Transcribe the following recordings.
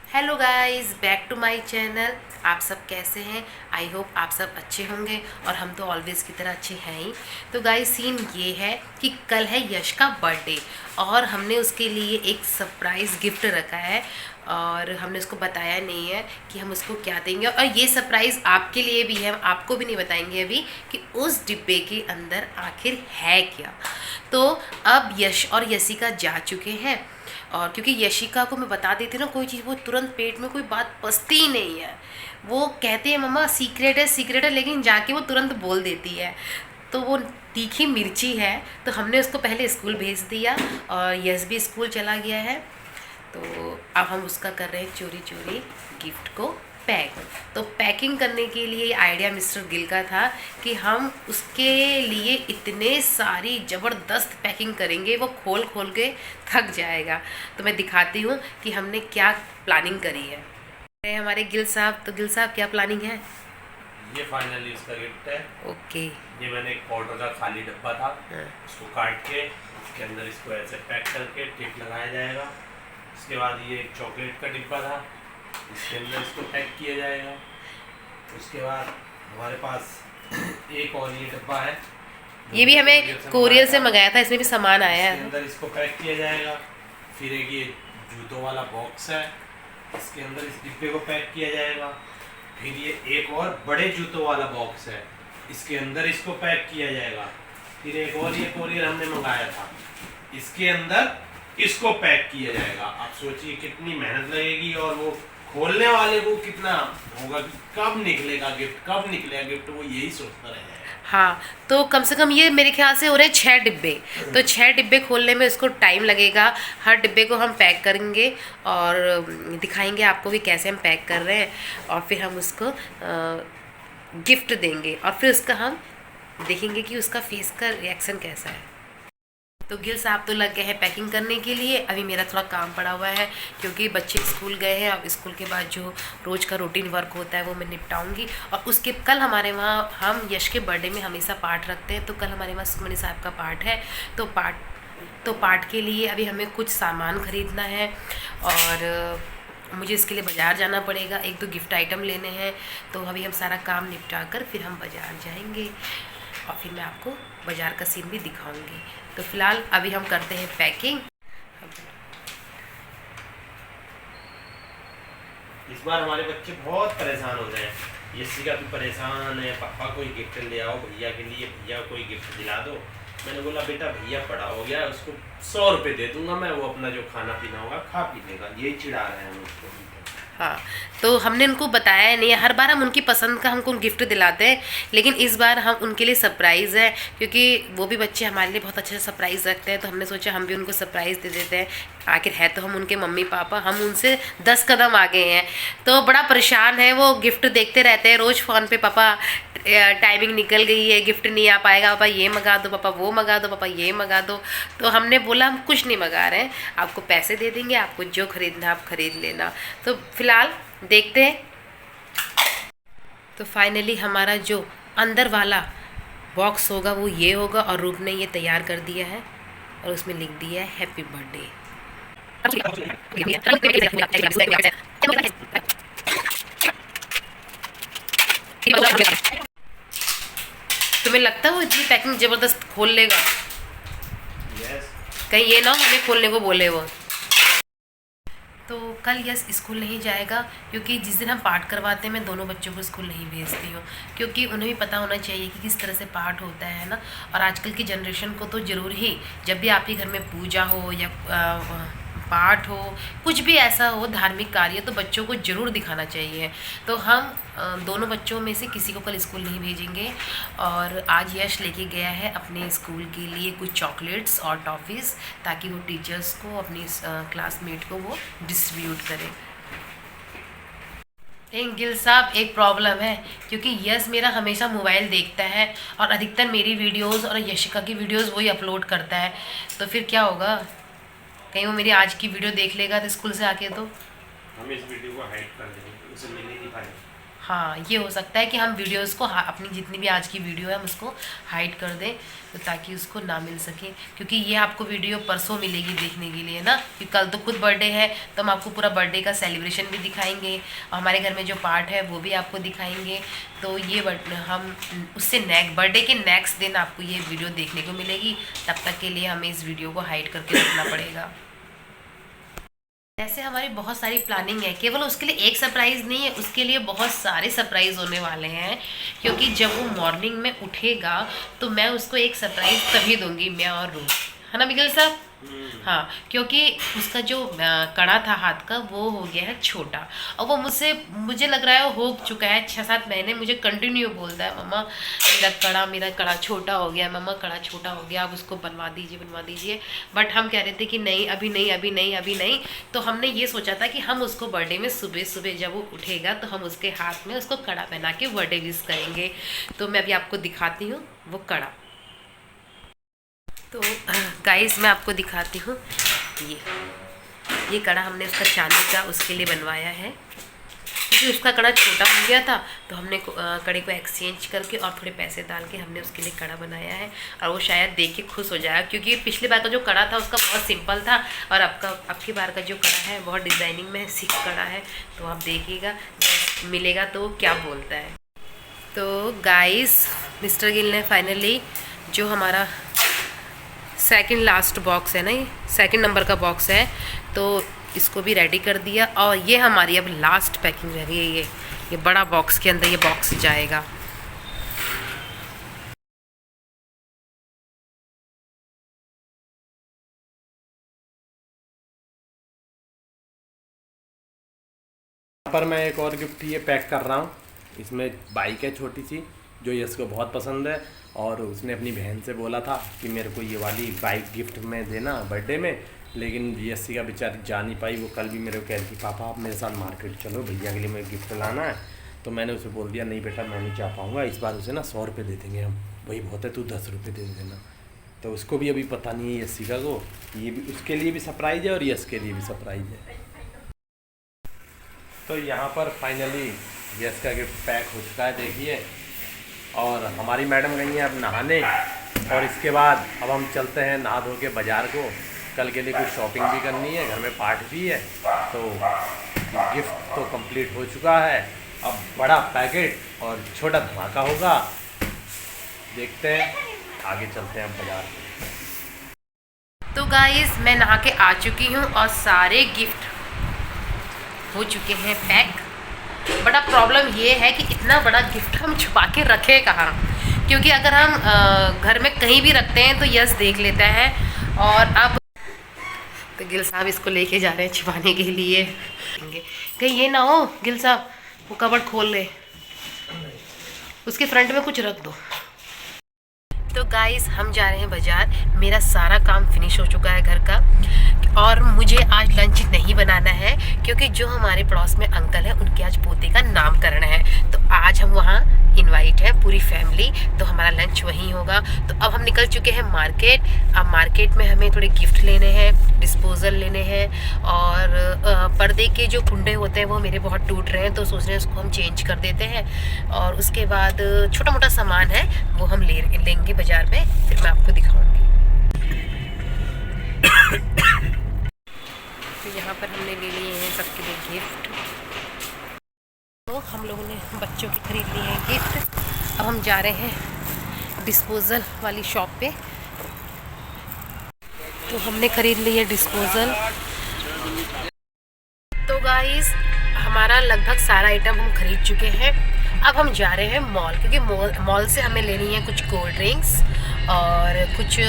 Hello guys, back to my channel. आप सब कैसे हैं? आई होप आप सब अच्छे होंगे और हम तो ऑलवेज़ की तरह अच्छे हैं ही। तो गाइस, सीन ये है कि कल है यश का बर्थडे और हमने उसके लिए एक सरप्राइज़ गिफ्ट रखा है और हमने उसको बताया नहीं है कि हम उसको क्या देंगे। और ये सरप्राइज़ आपके लिए भी है, आपको भी नहीं बताएंगे अभी कि उस डिब्बे के अंदर आखिर है क्या। तो अब यश और यशिका जा चुके हैं और क्योंकि यशिका को मैं बता देती हूँ ना कोई चीज़, वो तुरंत पेट में कोई बात पचती ही नहीं है। वो कहते हैं मम्मा सीक्रेट है, लेकिन जाके वो तुरंत बोल देती है। तो वो तीखी मिर्ची है। तो हमने उसको पहले स्कूल भेज दिया और यश भी स्कूल चला गया है। तो अब हम उसका कर रहे हैं चोरी चोरी गिफ्ट को पैक। तो पैकिंग करने के लिए आइडिया मिस्टर गिल का था कि हम उसके लिए इतने सारी ज़बरदस्त पैकिंग करेंगे, वो खोल खोल के थक जाएगा। तो मैं दिखाती हूँ कि हमने क्या प्लानिंग करी है। हमारे गिल साहब, तो गिल साहब क्या प्लानिंग है? ये फाइनली इसका गिफ्ट है। ओके। ये मैंने एक पाउडर का खाली डब्बा था, उसको काट के उसके अंदर इसको ऐसे पैक करके टिप लगाया जाएगा। उसके बाद ये एक चॉकलेट का डिब्बा था, इसके अंदर इसको पैक किया जाएगा। उसके बाद हमारे पास एक और ये डब्बा है, ये भी हमें कोरियर से मंगाया था, इसमें भी सामान आया है। इसके अंदर इसको पैक किया जाएगा। फिर एक ये जूतों वाला बॉक्स है, इसके अंदर इस डिब्बे को पैक किया जाएगा। फिर ये एक और बड़े जूतों वाला बॉक्स है, इसके अंदर इसको पैक किया जाएगा। फिर एक और ये कोरियर हमने मंगाया था, इसके अंदर इसको पैक किया जाएगा। आप सोचिए कितनी मेहनत लगेगी और वो खोलने वाले को कितना होगा कि कब निकलेगा गिफ्ट, वो यही सोचता रहेगा। हाँ, तो कम से कम ये मेरे ख्याल से हो रहे हैं 6 डिब्बे। तो 6 डिब्बे खोलने में इसको टाइम लगेगा। हर डिब्बे को हम पैक करेंगे और दिखाएंगे आपको कि कैसे हम पैक कर रहे हैं और फिर हम उसको गिफ्ट देंगे और फिर उसका हम देखेंगे कि उसका फेस का रिएक्शन कैसा है। तो गिल साहब तो लग गए हैं पैकिंग करने के लिए। अभी मेरा थोड़ा काम पड़ा हुआ है क्योंकि बच्चे स्कूल गए हैं। अब स्कूल के बाद जो रोज़ का रूटीन वर्क होता है वो मैं निपटाऊंगी। और उसके कल हमारे वहाँ हम यश के बर्थडे में हमेशा पाठ रखते हैं, तो कल हमारे वहाँ सुखमनी साहब का पाठ है। तो पाठ के लिए अभी हमें कुछ सामान ख़रीदना है और मुझे इसके लिए बाज़ार जाना पड़ेगा। 1-2 गिफ्ट आइटम लेने हैं। तो अभी हम सारा काम निपटा कर फिर हम बाज़ार जाएंगे और फिर मैं आपको बाज़ार का सीन भी दिखाऊंगी। तो फिलहाल अभी हम करते हैं पैकिंग। इस बार हमारे बच्चे बहुत परेशान हो गए हैं। यशिका भी परेशान है, पापा कोई गिफ्ट ले आओ भैया के लिए, भैया कोई गिफ्ट दिला दो। मैंने बोला बेटा भैया बड़ा हो गया, उसको 100 रुपये दे दूंगा मैं, वो अपना जो खाना पीना होगा खा पी लेगा। यही चिढ़ा रहे हैं हम उसको। हाँ, तो हमने उनको बताया नहीं है। हर बार हम उनकी पसंद का हमको गिफ्ट दिलाते हैं, लेकिन इस बार हम उनके लिए सरप्राइज़ है क्योंकि वो भी बच्चे हमारे लिए बहुत अच्छे से सरप्राइज़ रखते हैं। तो हमने सोचा हम भी उनको सरप्राइज़ दे देते हैं। आखिर है तो हम उनके मम्मी पापा, हम उनसे 10 कदम आगे हैं। तो बड़ा परेशान है वो, गिफ्ट देखते रहते हैं रोज़ फ़ोन पे, पापा टाइमिंग निकल गई है, गिफ्ट नहीं आ पाएगा, पापा ये मंगा दो, पापा वो मंगा दो, पापा ये मंगा दो। तो हमने बोला हम कुछ नहीं मंगा रहे हैं, आपको पैसे दे देंगे, आपको जो खरीदना आप खरीद लेना। तो फिलहाल देखते हैं। तो फाइनली हमारा जो अंदर वाला बॉक्स होगा वो ये होगा और रूप ने ये तैयार कर दिया है और उसमें लिख दिया है हैप्पी बर्थडे। तुम्हें लगता है वो इतनी पैकिंग जबरदस्त खोल लेगा? यस। कहीं ये ना हमें खोलने को बोले वो। तो कल यस स्कूल नहीं जाएगा क्योंकि जिस दिन हम पाठ करवाते हैं मैं दोनों बच्चों को स्कूल नहीं भेजती हूँ, क्योंकि उन्हें भी पता होना चाहिए कि किस तरह से पाठ होता है ना। और आजकल की जनरेशन को तो ज़रूर ही, जब भी आपके घर में पूजा हो या पाठ हो, कुछ भी ऐसा हो धार्मिक कार्य, तो बच्चों को ज़रूर दिखाना चाहिए। तो हम दोनों बच्चों में से किसी को कल स्कूल नहीं भेजेंगे। और आज यश लेके गया है अपने स्कूल के लिए कुछ चॉकलेट्स और टॉफ़ीज़, ताकि वो टीचर्स को, अपनी क्लासमेट को वो डिस्ट्रीब्यूट करें। लेकिन गिल साहब एक प्रॉब्लम है, क्योंकि यश मेरा हमेशा मोबाइल देखता है और अधिकतर मेरी वीडियोस और यशिका की वीडियोस वही अपलोड करता है। तो फिर क्या होगा, कहीं वो मेरी आज की वीडियो देख लेगा तो स्कूल से आके, तो हम इस वीडियो को हाइड कर देंगे, उसे मिल ही नहीं पाएगा। हाँ, ये हो सकता है कि हम वीडियोस को अपनी जितनी भी आज की वीडियो है हम उसको हाइड कर दें, तो ताकि उसको ना मिल सके, क्योंकि ये आपको वीडियो परसों मिलेगी देखने के लिए ना, कि कल तो खुद बर्थडे है तो हम आपको पूरा बर्थडे का सेलिब्रेशन भी दिखाएंगे, हमारे घर में जो पार्ट है वो भी आपको दिखाएंगे। तो ये हम उससे बर्थडे के नेक्स्ट दिन आपको ये वीडियो देखने को मिलेगी, तब तक के लिए हमें इस वीडियो को हाइड करके रखना पड़ेगा। ऐसे हमारी बहुत सारी प्लानिंग है, केवल उसके लिए एक सरप्राइज़ नहीं है, उसके लिए बहुत सारे सरप्राइज़ होने वाले हैं, क्योंकि जब वो मॉर्निंग में उठेगा तो मैं उसको एक सरप्राइज़ तभी दूंगी, मैं और रूप, है ना मिगिल साहब? हाँ, क्योंकि उसका जो कड़ा था हाथ का वो हो गया है छोटा, और वो मुझे लग रहा है वो हो चुका है 6-7 महीने, मुझे कंटिन्यू बोलता है मम्मा मेरा कड़ा छोटा हो गया, मम्मा कड़ा छोटा हो गया, आप उसको बनवा दीजिए। बट हम कह रहे थे कि नहीं अभी नहीं। तो हमने ये सोचा था कि हम उसको बर्थडे में सुबह जब वो उठेगा तो हम उसके हाथ में उसको कड़ा पहना के बर्थडे विश करेंगे। तो मैं अभी आपको दिखाती हूँ वो कड़ा। तो गाइस मैं आपको दिखाती हूँ, ये कड़ा हमने उसका चांदी का उसके लिए बनवाया है, क्योंकि उसका कड़ा छोटा हो गया था, तो हमने कड़े को एक्सचेंज करके और थोड़े पैसे डाल के हमने उसके लिए कड़ा बनाया है, और वो शायद देख के खुश हो जाएगा, क्योंकि पिछली बार का जो कड़ा था उसका बहुत सिंपल था, और अब की बार का जो कड़ा है बहुत डिज़ाइनिंग में सिख कड़ा है। तो आप देखिएगा मिलेगा तो क्या बोलता है। तो गाइस मिस्टर गिल ने फाइनली जो हमारा सेकंड लास्ट बॉक्स है ना, ये सेकंड नंबर का बॉक्स है, तो इसको भी रेडी कर दिया, और ये हमारी अब लास्ट पैकिंग रह रही है। ये बड़ा बॉक्स के अंदर ये बॉक्स जाएगा। पर मैं एक और गिफ्ट ये पैक कर रहा हूँ। इसमें बाइक है छोटी सी, जो यश को बहुत पसंद है, और उसने अपनी बहन से बोला था कि मेरे को ये वाली बाइक गिफ्ट में देना बर्थडे में, लेकिन यशी का बेचारी जा नहीं पाई। वो कल भी मेरे को कह रही थी पापा आप मेरे साथ मार्केट चलो, भैया के लिए मुझे गिफ्ट लाना है। तो मैंने उसे बोल दिया नहीं बेटा मैं नहीं जा पाऊँगा, इस बार उसे ना 100 रुपये दे देंगे हम, वही बहुत है, तू 10 रुपये दे देना। तो उसको भी अभी पता नहीं है यशी का को, ये भी उसके लिए भी सरप्राइज़ है और यश के लिए भी सरप्राइज़ है। तो यहाँ पर फाइनली यश का गिफ्ट पैक हो चुका है देखिए, और हमारी मैडम गई हैं अब नहाने, और इसके बाद अब हम चलते हैं नहा धो के बाज़ार को, कल के लिए कुछ शॉपिंग भी करनी है, घर में पार्ट भी है। तो गिफ्ट तो कंप्लीट हो चुका है, अब बड़ा पैकेट और छोटा धमाका होगा, देखते हैं, आगे चलते हैं अब बाज़ार। तो गाइस मैं नहा के आ चुकी हूँ और सारे गिफ्ट हो चुके हैं पैक। बड़ा प्रॉब्लम ये है कि इतना बड़ा गिफ्ट हम छुपा के रखें कहाँ, क्योंकि अगर हम घर में कहीं भी रखते हैं तो यस देख लेता है। और अब तो गिल साहब इसको लेके जा रहे हैं छुपाने के लिए, कहीं ये ना हो गिल साहब वो कबर्ड खोल ले, उसके फ्रंट में कुछ रख दो। तो गाइस हम जा रहे हैं बाज़ार, मेरा सारा काम फिनिश हो चुका है घर का, और मुझे आज लंच नहीं बनाना है, क्योंकि जो हमारे पड़ोस में अंकल हैं उनके आज पोते का नामकरण है, तो आज हम वहाँ इनवाइट है पूरी फैमिली, तो हमारा लंच वहीं होगा। तो अब हम निकल चुके हैं मार्केट। अब मार्केट में हमें थोड़े गिफ्ट लेने हैं, डिस्पोजल लेने हैं, और पर्दे के जो कुंडे होते हैं वो मेरे बहुत टूट रहे हैं, तो सोच रहे हैं उसको हम चेंज कर देते हैं, और उसके बाद छोटा मोटा सामान है वो हम लेंगे बाज़ार में, फिर मैं आपको दिखाऊँगी। तो यहाँ पर हमने ले लिए हैं सबके लिए गिफ्ट, तो हम लोगों ने बच्चों की खरीद लिए हैं गिफ्ट। अब हम जा रहे हैं डिस्पोज़ल वाली शॉप पे, तो हमने खरीद ली है डिस्पोज़ल। तो गाइस हमारा लगभग सारा आइटम हम खरीद चुके हैं। अब हम जा रहे हैं मॉल, क्योंकि मॉल से हमें लेनी है कुछ कोल्ड ड्रिंक्स और कुछ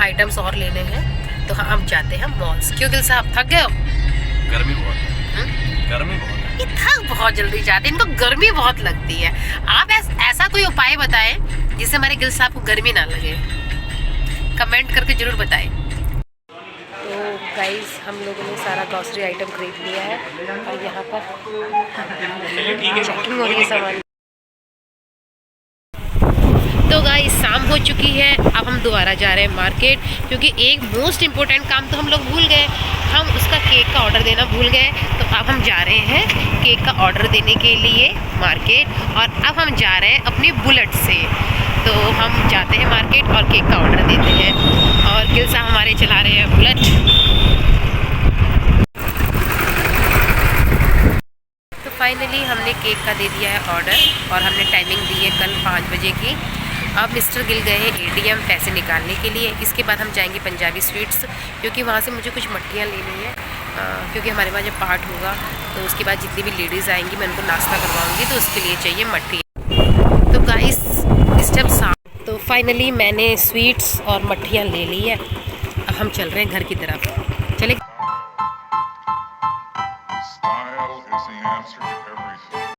आइटम्स और लेने हैं, तो हम जाते हैं मॉल्स। क्यों गिल साहब थक गए हो? गर्मी बहुत है, गर्मी बहुत है, ये थक बहुत जल्दी जाते हैं, इनको गर्मी बहुत लगती है। आप ऐसा कोई उपाय बताएं जिससे हमारे गिल साहब को गर्मी ना लगे, कमेंट करके ज़रूर बताएं। तो गाइस हम लोगों ने सारा ग्रॉसरी आइटम खरीद लिया है, और यहाँ पर चेकिंग हो रही है सामान। तो गाइस शाम हो चुकी है, अब हम दोबारा जा रहे हैं मार्केट, क्योंकि एक मोस्ट इम्पोर्टेंट काम तो हम लोग भूल गए, हम उसका केक का ऑर्डर देना भूल गए। तो अब हम जा रहे हैं केक का ऑर्डर देने के लिए मार्केट, और अब हम जा रहे हैं अपनी बुलेट से। तो हम जाते हैं मार्केट और केक का ऑर्डर देते हैं, और गिल साहब हमारे चला रहे हैं बुलेट। तो फाइनली हमने केक का दे दिया है ऑर्डर, और हमने टाइमिंग दी है कल 5 बजे की। अब मिस्टर गिल गए हैं ATM पैसे निकालने के लिए। इसके बाद हम जाएंगे पंजाबी स्वीट्स, क्योंकि वहाँ से मुझे कुछ मट्टियाँ लेनी है, क्योंकि हमारे वहाँ जब पार्ट होगा तो उसके बाद जितनी भी लेडीज़ आएंगी मैं उनको नाश्ता करवाऊँगी, तो उसके लिए चाहिए मट्टियाँ। तो गाइस इस टाइम तो फाइनली मैंने स्वीट्स और मट्टियाँ ले ली है। अब हम चल रहे हैं घर की तरफ।